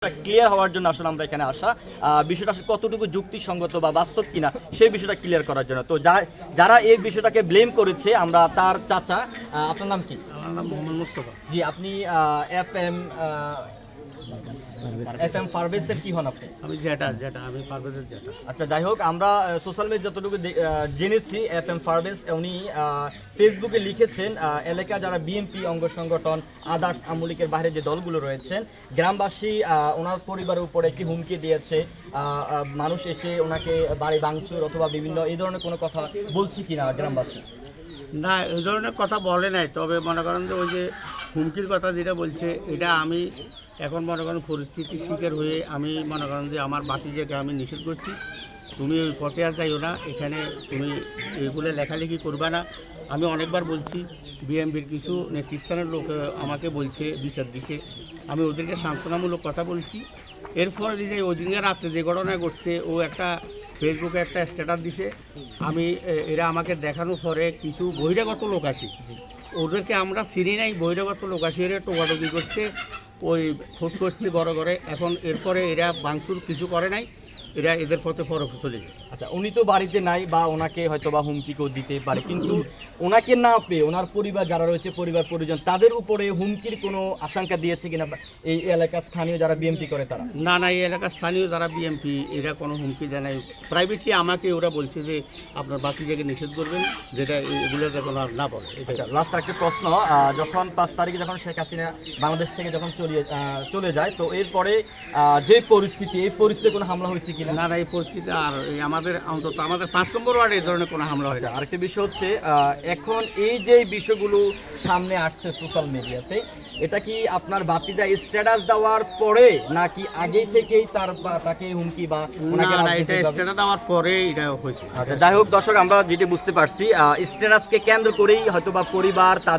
Clear হওয়ার জন্য আসলে আমরা এখানে আসা, বিষয়টা আসলে কতটুকু যুক্তিসঙ্গত বা বাস্তব কিনা সেই বিষয়টা ক্লিয়ার করার জন্য। তো যারা এই বিষয়টাকে ব্লেম করেছে, আমরা তার চাচা, আপনার নাম কি? আমার নাম মোহাম্মদ মুস্তফা। জি, আপনি এফএম পারভেজের কি হন আপনি? আমি আমি পারভেজের জ্যাঠা। আচ্ছা, যাই হোক, আমরা সোশ্যাল মিডিয়া যতটুকু জেনেছি, এফএম পারভেজ উনি ফেসবুকে লিখেছেন এলাকা যারা বিএনপি অঙ্গ সংগঠন আদার্স আওয়ামী লীগের বাইরে যে দলগুলো রয়েছেন, গ্রামবাসী ওনার পরিবারের উপরে একটি হুমকি দিয়েছে, মানুষ এসে ওনাকে বাড়ি ভাঙচুর অথবা বিভিন্ন এই ধরনের কোনো কথা বলছি কিনা গ্রামবাসী? না, এই ধরনের কথা বলে নাই, তবে মনে করেন যে ওই যে হুমকির কথা যেটা বলছে, এটা আমি এখন মনে করেন পরিস্থিতির শিকার হয়ে আমি মনে করেন যে আমার বাতিজাকে আমি নিষেধ করছি, তুমি ওই পথে আর যাইও না, এখানে তুমি এগুলো লেখালেখি করবে না। আমি অনেকবার বলছি, বিএমপির কিছু নেতৃস্থানের লোক আমাকে বলছে, বিচার দিছে, আমি ওদেরকে সান্ত্বনামূলক কথা বলছি। এরপর যে ওই দিনের রাত্রে যে ঘটনা ঘটছে, ও একটা ফেসবুকে একটা স্ট্যাটাস দিছে, আমি এরা আমাকে দেখানোর পরে কিছু বহিরাগত লোক আসি, ওদেরকে আমরা চিনি নাই, বহিরাগত লোক আসি এরা টোকাটুকি করছে, ওই খোঁজ করছে ঘরে ঘরে। এখন এরপরে এরা ভাঙচুর কিছু করে নাই, এরা এদের পথে পরখ চলে গেছে। আচ্ছা, উনি তো বাড়িতে নাই বা ওনাকে হয়তো বা হুমকিকেও দিতে পারে, কিন্তু ওনাকে না পেয়ে ওনার পরিবার যারা রয়েছে, পরিবার পরিজন, তাদের উপরে হুমকির কোনো আশঙ্কা দিয়েছে কিনা এই এলাকার স্থানীয় যারা বিএমপি করে তারা? না না, এই এলাকার স্থানীয় যারা বিএমপি এরা কোনো হুমকি দেয় নাই। প্রাইভেটলি আমাকে ওরা বলছে যে আপনার বাকি জায়গায় নিষেধ করবেন, যেটা এগুলো যখন আর না বলে। আচ্ছা, লাস্ট একটা প্রশ্ন, যখন 5 তারিখে যখন শেখ হাসিনা বাংলাদেশ থেকে যখন চলে যায়, তো এরপরে যে পরিস্থিতি, এই পরিস্থিতিতে কোনো হামলা হয়েছে কিনা? না না, এই পরিস্থিতি আর আমাদের অন্তত আমাদের 5 নম্বর ওয়ার্ডে এই ধরনের কোনো হামলা হয় না। আরেকটা বিষয় হচ্ছে, এখন এই যে বিষয়গুলো সামনে আসছে সোশ্যাল মিডিয়াতে, এটা কি আপনার বাতিদা স্ট্যাটাস দেওয়ার পরে নাকি আগে থেকেই তাকে হুমকি বা ওনাকে না না, এটা স্ট্যাটাস দেওয়ার পরে এটা হয়েছে। যাই হোক দর্শক, আমরা যেটা বুঝতে পারছি, স্ট্যাটাসকে কেন্দ্র করেই হয়তো বা পরিবার তাদের